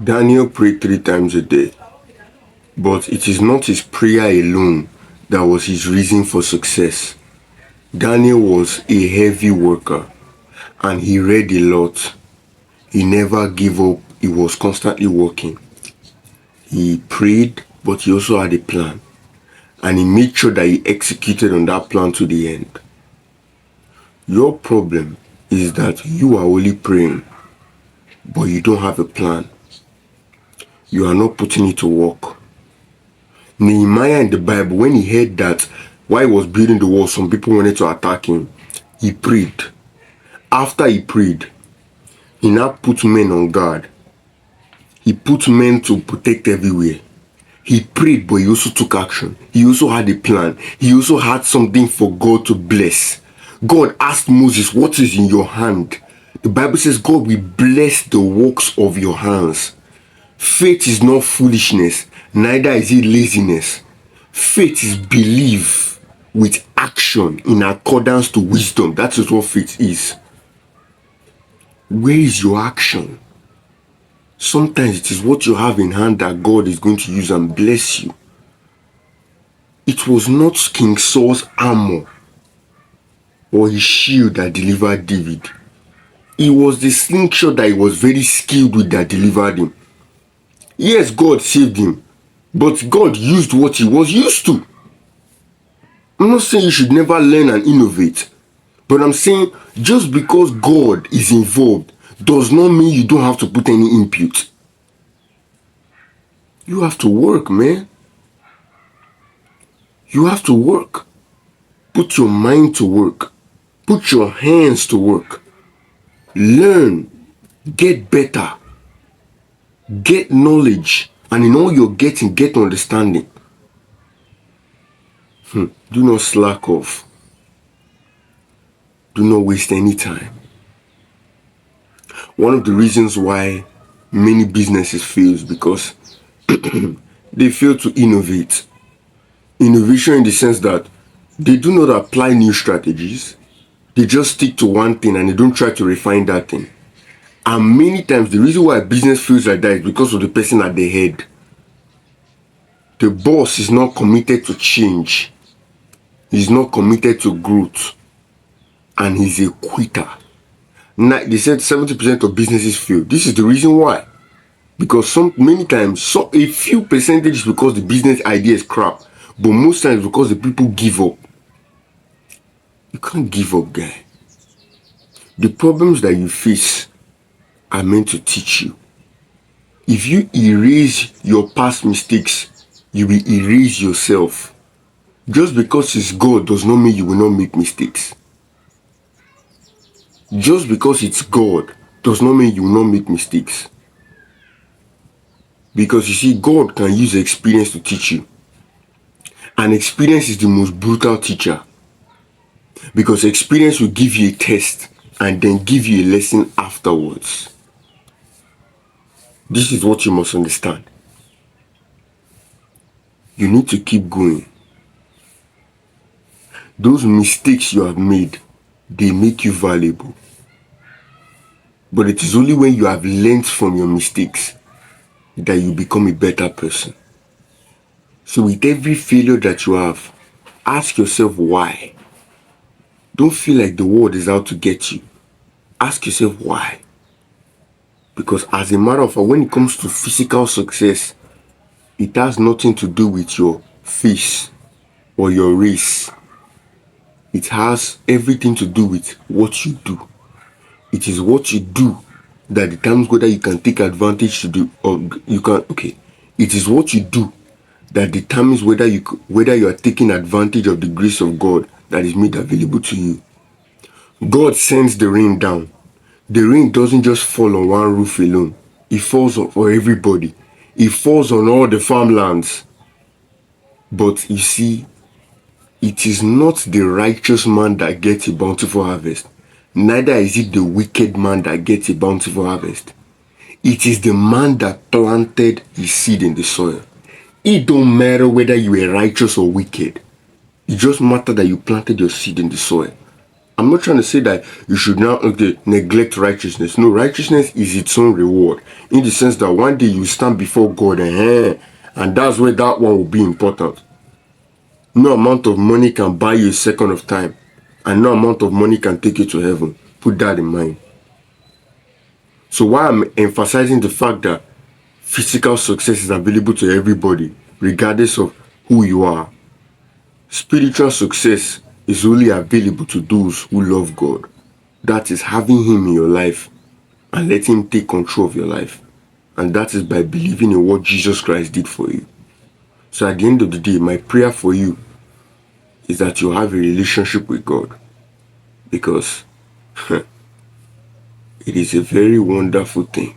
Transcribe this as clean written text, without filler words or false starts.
Daniel prayed 3 times a day, but it is not his prayer alone that was his reason for success. Daniel was a heavy worker and he read a lot. He never gave up. He was constantly working. He prayed, but he also had a plan. And he made sure that he executed on that plan to the end. Your problem is that you are only praying, but you don't have a plan. You are not putting it to work. Nehemiah in the Bible, when he heard that while he was building the wall, some people wanted to attack him, he prayed. After he prayed, he now put men on guard. He put men to protect everywhere. He prayed, but he also took action. He also had a plan. He also had something for God to bless. God asked Moses, what is in your hand? The Bible says God will bless the works of your hands. Faith is not foolishness, neither is it laziness. Faith is belief with action in accordance to wisdom. That is what faith is. Where is your action? Sometimes it is what you have in hand that God is going to use and bless you. It was not King Saul's armor or his shield that delivered David. It was the slingshot that he was very skilled with that delivered him. Yes, God saved him, but God used what he was used to. I'm not saying you should never learn and innovate, but I'm saying just because God is involved does not mean you don't have to put any input. You have to work, man. You have to work. Put your mind to work. Put your hands to work. Learn. Get better. Get knowledge. And in all you're getting, get understanding. Do not slack off. Do not waste any time. One of the reasons why many businesses fail is because they fail to innovate. Innovation in the sense that they do not apply new strategies. They just stick to one thing and they don't try to refine that thing. And many times the reason why a business feels like that is because of the person at the head. The boss is not committed to change. He's not committed to growth. And he's a quitter. Now, they said 70% of businesses fail. This is the reason why. Because many times, a few percentage is because the business idea is crap. But most times because the people give up. You can't give up, guy. The problems that you face are meant to teach you. If you erase your past mistakes, you will erase yourself. Just because it's God does not mean you will not make mistakes. Just because it's God does not mean you will not make mistakes. Because you see, God can use experience to teach you. And experience is the most brutal teacher. Because experience will give you a test and then give you a lesson afterwards. This is what you must understand. You need to keep going. Those mistakes you have made, they make you valuable. But it is only when you have learned from your mistakes that you become a better person. So with every failure that you have, ask yourself why. Don't feel like the world is out to get you. Ask yourself why. Because as a matter of fact, when it comes to physical success, it has nothing to do with your face or your race. It has everything to do with what you do. It is what you do that determines whether you can take advantage to do or you can. Okay, it is what you do that determines whether you are taking advantage of the grace of God that is made available to you. God sends the rain down. The rain doesn't just fall on one roof alone. It falls for everybody. It falls on all the farmlands. But you see, it is not the righteous man that gets a bountiful harvest. Neither is it the wicked man that gets a bountiful harvest. It is the man that planted his seed in the soil. It don't matter whether you are righteous or wicked. It just matters that you planted your seed in the soil. I'm not trying to say that you should now neglect righteousness. No, righteousness is its own reward, in the sense that one day you stand before God, and that's where that one will be important. No amount of money can buy you a second of time, and no amount of money can take you to heaven. Put that in mind. So why I'm emphasizing the fact that physical success is available to everybody, regardless of who you are, spiritual success is only available to those who love God. That is having Him in your life and letting Him take control of your life. And that is by believing in what Jesus Christ did for you. So at the end of the day, my prayer for you is that you have a relationship with God, because it is a very wonderful thing